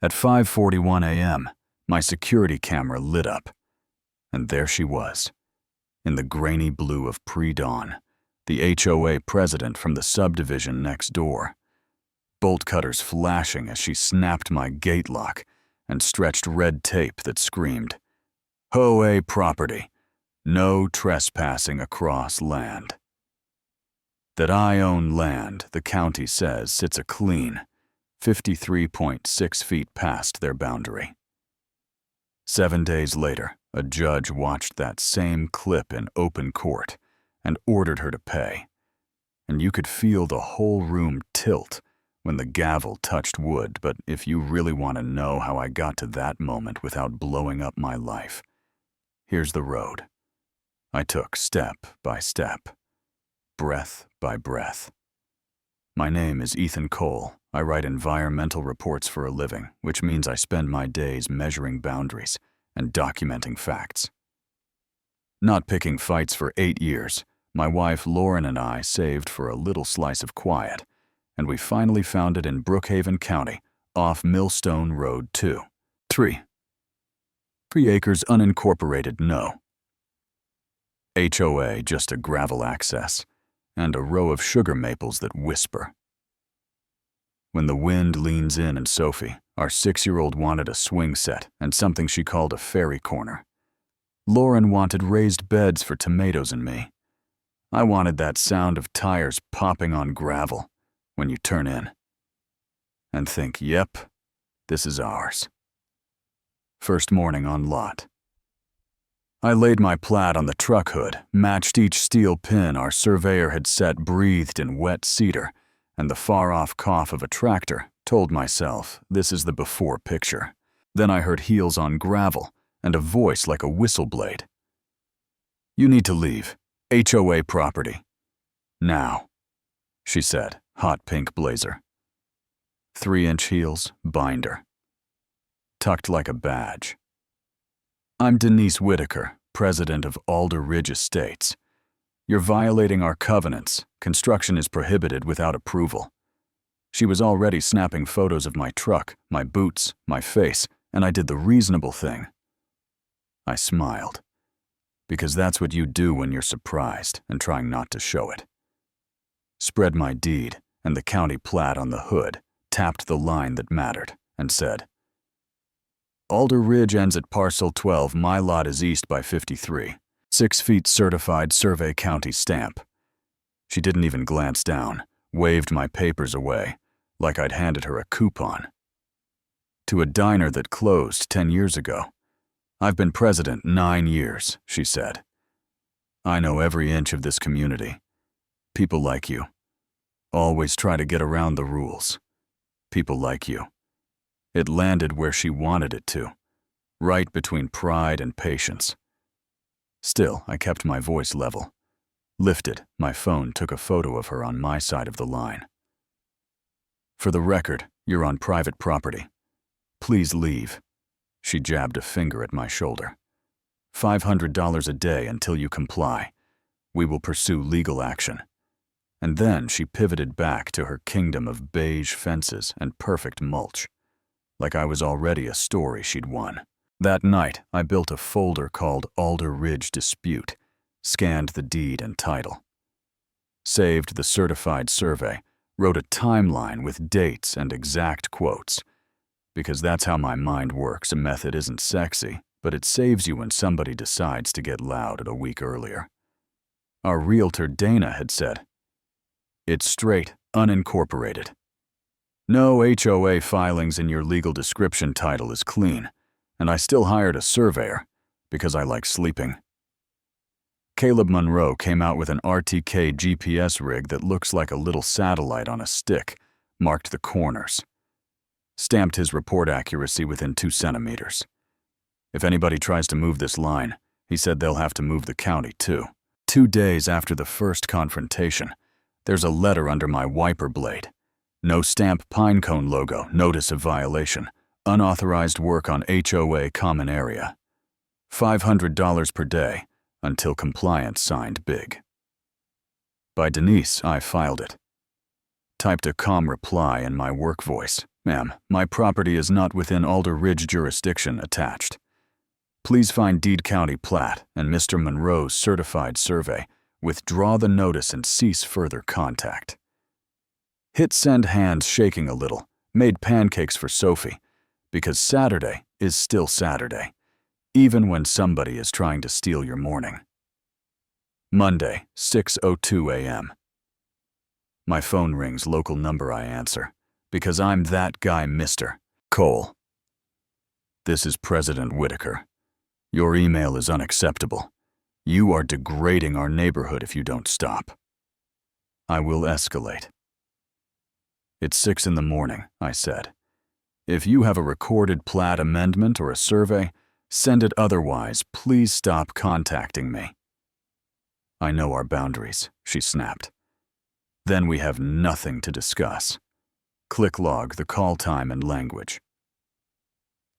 At 5:41 a.m., my security camera lit up, and there she was, in the grainy blue of pre-dawn, the HOA president from the subdivision next door. Bolt cutters flashing as she snapped my gate lock and stretched red tape that screamed, HOA property, no trespassing across land. That I own land the county says sits a clean 53.6 feet past their boundary. 7 days later, a judge watched that same clip in open court and ordered her to pay, and you could feel the whole room tilt when the gavel touched wood. But if you really want to know how I got to that moment without blowing up my life, here's the road I took step by step, breath by breath. My name is Ethan Cole. I write environmental reports for a living, which means I spend my days measuring boundaries and documenting facts. Not picking fights for 8 years, my wife Lauren and I saved for a little slice of quiet, and we finally found it in Brookhaven County, off Millstone Road 2. 3 acres unincorporated, no. HOA, just a gravel access, and a row of sugar maples that whisper. When the wind leans in and Sophie, our 6-year-old, wanted a swing set and something she called a fairy corner. Lauren wanted raised beds for Tomatoes and me. I wanted that sound of tires popping on gravel when you turn in and think, yep, this is ours. First morning on lot. I laid my plat on the truck hood, matched each steel pin our surveyor had set, breathed in wet cedar, and the far-off cough of a tractor told myself this is the before picture. Then I heard heels on gravel and a voice like a whistle blade. You need to leave. HOA property. Now, she said, hot pink blazer. 3-inch heels, binder. Tucked like a badge. I'm Denise Whitaker, president of Alder Ridge Estates. You're violating our covenants. Construction is prohibited without approval. She was already snapping photos of my truck, my boots, my face, and I did the reasonable thing. I smiled, because that's what you do when you're surprised and trying not to show it. Spread my deed and the county plat on the hood, tapped the line that mattered, and said, Alder Ridge ends at parcel 12, my lot is east by 53. 6 feet certified survey county stamp. She didn't even glance down, waved my papers away, like I'd handed her a coupon. To a diner that closed 10 years ago. I've been president 9 years, she said. I know every inch of this community. People like you. Always try to get around the rules. People like you. It landed where she wanted it to, right between pride and patience. Still, I kept my voice level. Lifted, my phone took a photo of her on my side of the line. For the record, you're on private property. Please leave. She jabbed a finger at my shoulder. $500 a day until you comply. We will pursue legal action. And then she pivoted back to her kingdom of beige fences and perfect mulch, like I was already a story she'd won. That night, I built a folder called Alder Ridge Dispute, scanned the deed and title, saved the certified survey, wrote a timeline with dates and exact quotes, because that's how my mind works. A method isn't sexy, but it saves you when somebody decides to get loud at a week earlier. Our realtor Dana had said, it's straight, unincorporated. No HOA filings in your legal description title is clean, and I still hired a surveyor because I like sleeping. Caleb Monroe came out with an RTK GPS rig that looks like a little satellite on a stick, marked the corners. Stamped his report accuracy within 2 centimeters. If anybody tries to move this line, he said they'll have to move the county too. 2 days after the first confrontation, there's a letter under my wiper blade. No stamp pinecone logo, notice of violation. Unauthorized work on HOA common area. $500 per day until compliance signed big. By Denise, I filed it. Typed a calm reply in my work voice, Ma'am, my property is not within Alder Ridge jurisdiction attached. Please find Deed County Plat and Mr. Monroe's certified survey. Withdraw the notice and cease further contact. Hit send hands shaking a little, made pancakes for Sophie, because Saturday is still Saturday, even when somebody is trying to steal your morning. Monday, 6:02 a.m. My phone rings, local number I answer, because I'm that guy, Mr. Cole. This is President Whitaker. Your email is unacceptable. You are degrading our neighborhood if you don't stop. I will escalate. It's 6 in the morning, I said. If you have a recorded plat amendment or a survey, send it. Otherwise, please stop contacting me. I know our boundaries, she snapped. Then we have nothing to discuss. Click log the call time and language.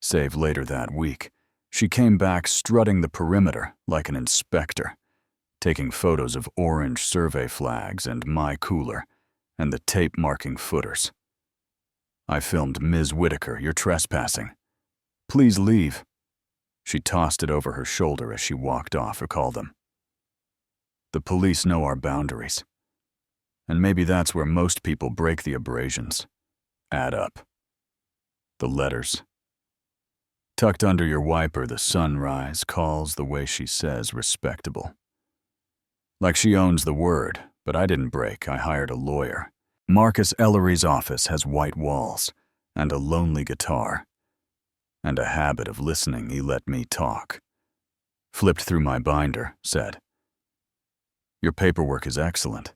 Save later that week, she came back strutting the perimeter like an inspector, taking photos of orange survey flags and my cooler and the tape marking footers. I filmed Ms. Whitaker, you're trespassing. Please leave. She tossed it over her shoulder as she walked off to call them. The police know our boundaries. And maybe that's where most people break the abrasions. Add up. The letters. Tucked under your wiper, the sunrise calls the way she says respectable. Like she owns the word, but I didn't break, I hired a lawyer. Marcus Ellery's office has white walls and a lonely guitar. And a habit of listening, he let me talk. Flipped through my binder, said, "Your paperwork is excellent."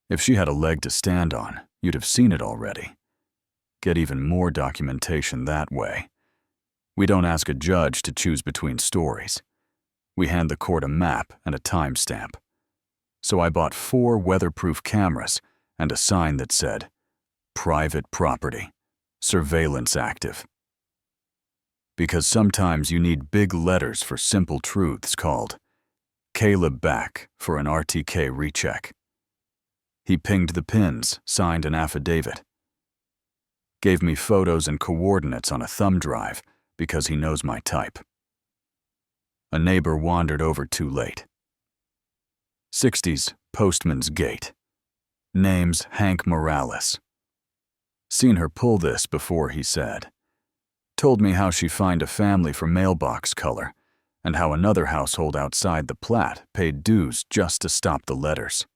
If she had a leg to stand on, you'd have seen it already. Get even more documentation that way. We don't ask a judge to choose between stories. We hand the court a map and a timestamp. So I bought 4 weatherproof cameras and a sign that said, "Private property, surveillance active." Because sometimes you need big letters for simple truths called Caleb back for an RTK recheck. He pinged the pins, signed an affidavit. Gave me photos and coordinates on a thumb drive because he knows my type. A neighbor wandered over too late. 60s, Postman's Gate. Name's Hank Morales. Seen her pull this before, he said. Told me how she fined a family for mailbox color, and how another household outside the plat paid dues just to stop the letters.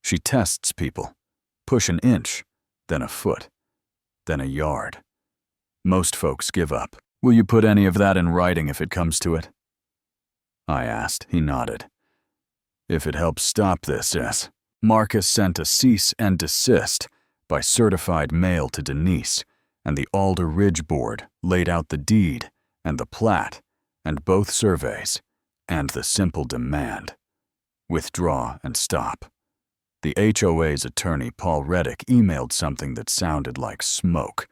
She tests people. Push an inch, then a foot, then a yard. Most folks give up. Will you put any of that in writing if it comes to it? I asked. He nodded. If it helps stop this, yes. Marcus sent a cease and desist by certified mail to Denise, and the Alder Ridge Board laid out the deed and the plat and both surveys and the simple demand. Withdraw and stop. The HOA's attorney, Paul Reddick, emailed something that sounded like smoke,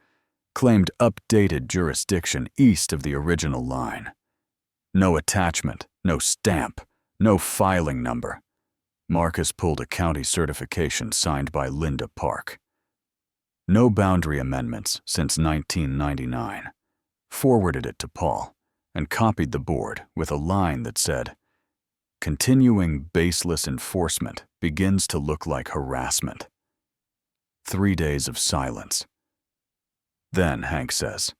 claimed updated jurisdiction east of the original line. No attachment, no stamp, no filing number. Marcus pulled a county certification signed by Linda Park. No boundary amendments since 1999. Forwarded it to Paul and copied the board with a line that said, "Continuing baseless enforcement begins to look like harassment." 3 days of silence. Then, Hank says,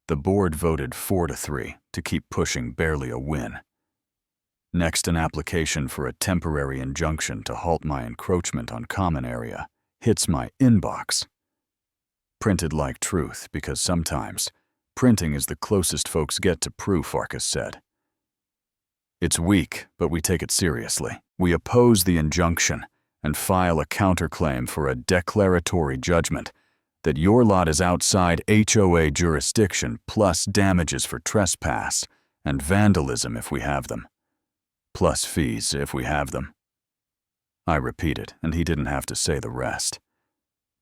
the board voted 4-3 to keep pushing barely a win. Next, an application for a temporary injunction to halt my encroachment on common area hits my inbox. Printed like truth, because sometimes printing is the closest folks get to proof, Arcus said. It's weak, but we take it seriously. We oppose the injunction and file a counterclaim for a declaratory judgment that your lot is outside HOA jurisdiction plus damages for trespass and vandalism if we have them, plus fees if we have them. I repeated, and he didn't have to say the rest.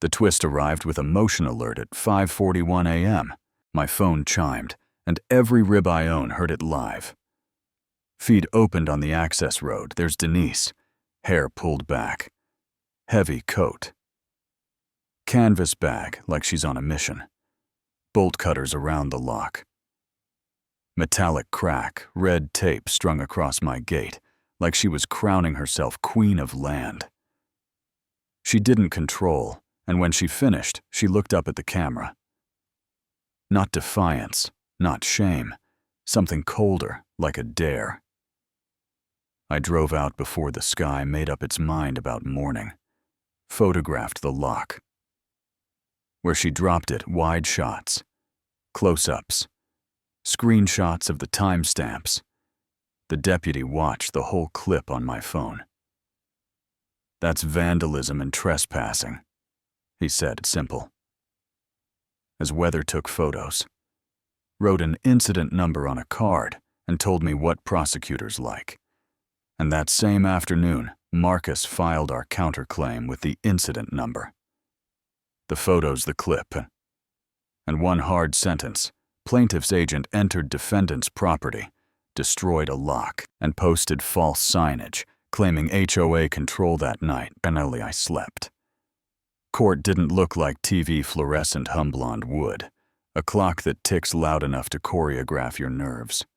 The twist arrived with a motion alert at 5:41 a.m. My phone chimed, and every rib I own heard it live. Feed opened on the access road. There's Denise, hair pulled back, heavy coat. Canvas bag like she's on a mission. Bolt cutters around the lock. Metallic crack, red tape strung across my gate, like she was crowning herself queen of land. She didn't control, and when she finished, she looked up at the camera. Not defiance, not shame, something colder, like a dare. I drove out before the sky made up its mind about morning, photographed the lock. Where she dropped it, wide shots, close-ups, screenshots of the timestamps. The deputy watched the whole clip on my phone. "That's vandalism and trespassing," he said, simple. As Weather took photos, wrote an incident number on a card, and told me what prosecutors like. And that same afternoon, Marcus filed our counterclaim with the incident number. The photos, the clip, and one hard sentence. Plaintiff's agent entered defendant's property, destroyed a lock, and posted false signage, claiming HOA control that night. Finally, I slept. Court didn't look like TV fluorescent humblond wood, a clock that ticks loud enough to choreograph your nerves.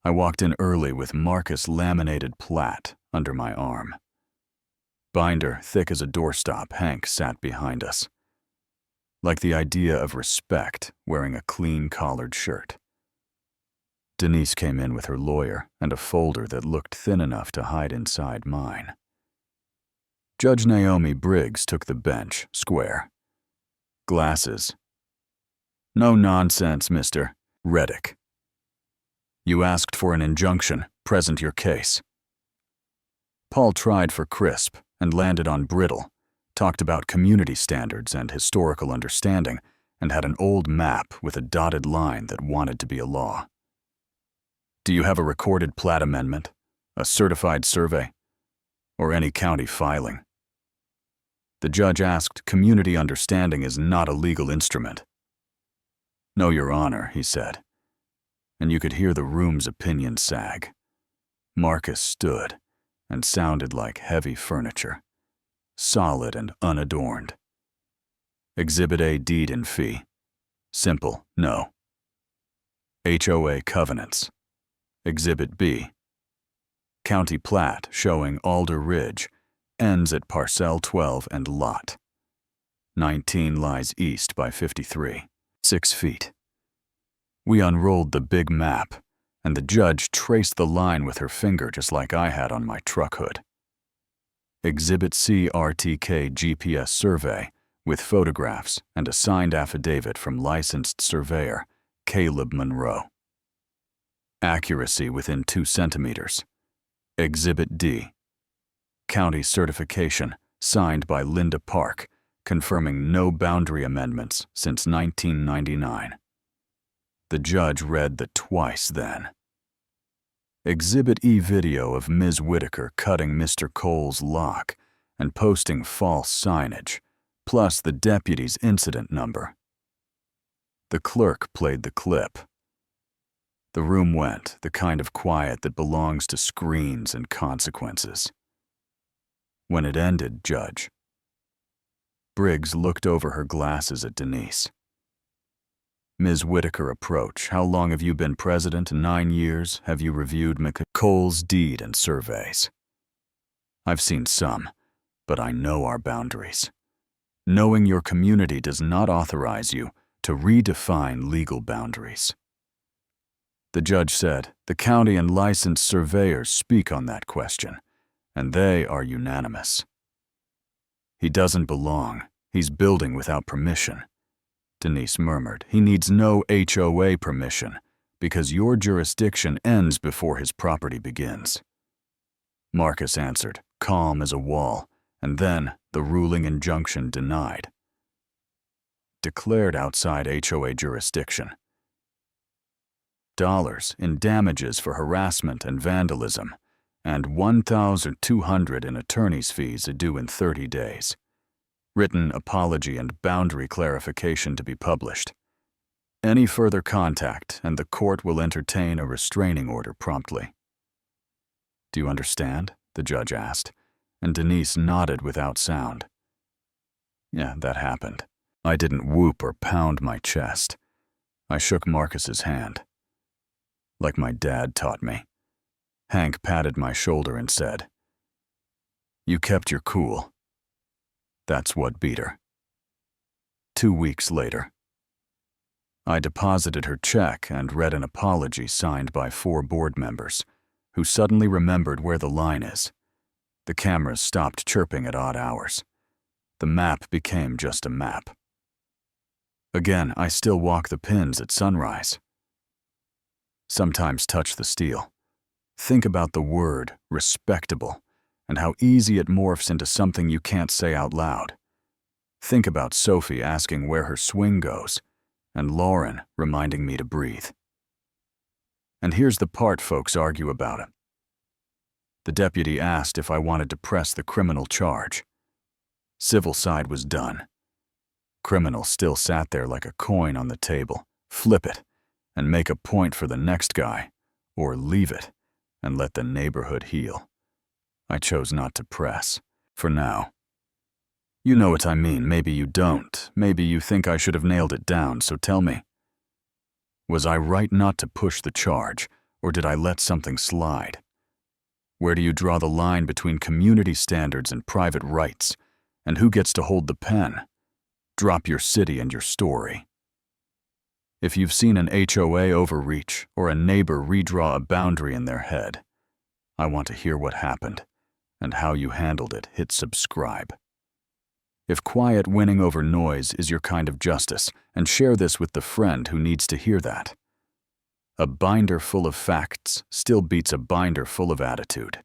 I walked in early with Marcus' laminated plat under my arm. Binder thick as a doorstop, Hank sat behind us. Like the idea of respect, wearing a clean collared shirt. Denise came in with her lawyer and a folder that looked thin enough to hide inside mine. Judge Naomi Briggs took the bench, square. Glasses. "No nonsense, Mr. Reddick. You asked for an injunction. Present your case." Paul tried for crisp and landed on brittle, talked about community standards and historical understanding, and had an old map with a dotted line that wanted to be a law. "Do you have a recorded plat amendment, a certified survey, or any county filing?" The judge asked. "Community understanding is not a legal instrument." "No, Your Honor," he said, and you could hear the room's opinion sag. Marcus stood and sounded like heavy furniture, solid and unadorned. Exhibit A, deed and fee. Simple, no. HOA covenants. Exhibit B. County plat showing Alder Ridge ends at parcel 12 and lot 19 lies east by 53, 6 feet. We unrolled the big map, and the judge traced the line with her finger just like I had on my truck hood. Exhibit C, RTK GPS survey with photographs and a signed affidavit from licensed surveyor Caleb Monroe. Accuracy within 2 centimeters. Exhibit D. County certification signed by Linda Park, confirming no boundary amendments since 1999. The judge read the twice then. Exhibit E, video of Ms. Whitaker cutting Mr. Cole's lock and posting false signage, plus the deputy's incident number. The clerk played the clip. The room went, the kind of quiet that belongs to screens and consequences. When it ended, Judge Briggs looked over her glasses at Denise. "Ms. Whitaker approach. How long have you been president? 9 years. Have you reviewed Cole's deed and surveys?" "I've seen some, but I know our boundaries. Knowing your community does not authorize you to redefine legal boundaries." The judge said, "The county and licensed surveyors speak on that question, and they are unanimous." "He doesn't belong. He's building without permission." Denise murmured. "He needs no HOA permission because your jurisdiction ends before his property begins." Marcus answered, calm as a wall, and then the ruling injunction denied. Declared outside HOA jurisdiction. Dollars in damages for harassment and vandalism, and $1,200 in attorney's fees due in 30 days. Written apology and boundary clarification to be published. Any further contact, and the court will entertain a restraining order promptly. "Do you understand?" the judge asked, and Denise nodded without sound. Yeah, that happened. I didn't whoop or pound my chest. I shook Marcus's hand, like my dad taught me. Hank patted my shoulder and said, "You kept your cool." That's what beat her. 2 weeks later, I deposited her check and read an apology signed by 4 board members, who suddenly remembered where the line is. The cameras stopped chirping at odd hours. The map became just a map. Again, I still walk the pins at sunrise. Sometimes touch the steel. Think about the word respectable and how easy it morphs into something you can't say out loud. Think about Sophie asking where her swing goes and Lauren reminding me to breathe. And here's the part folks argue about it. The deputy asked if I wanted to press the criminal charge. Civil side was done. Criminal still sat there like a coin on the table. Flip it and make a point for the next guy, or leave it and let the neighborhood heal. I chose not to press, for now. You know what I mean, maybe you don't. Maybe you think I should have nailed it down, so tell me. Was I right not to push the charge, or did I let something slide? Where do you draw the line between community standards and private rights, and who gets to hold the pen? Drop your city and your story. If you've seen an HOA overreach or a neighbor redraw a boundary in their head, I want to hear what happened and how you handled it. Hit subscribe. If quiet winning over noise is your kind of justice, and share this with the friend who needs to hear that. A binder full of facts still beats a binder full of attitude.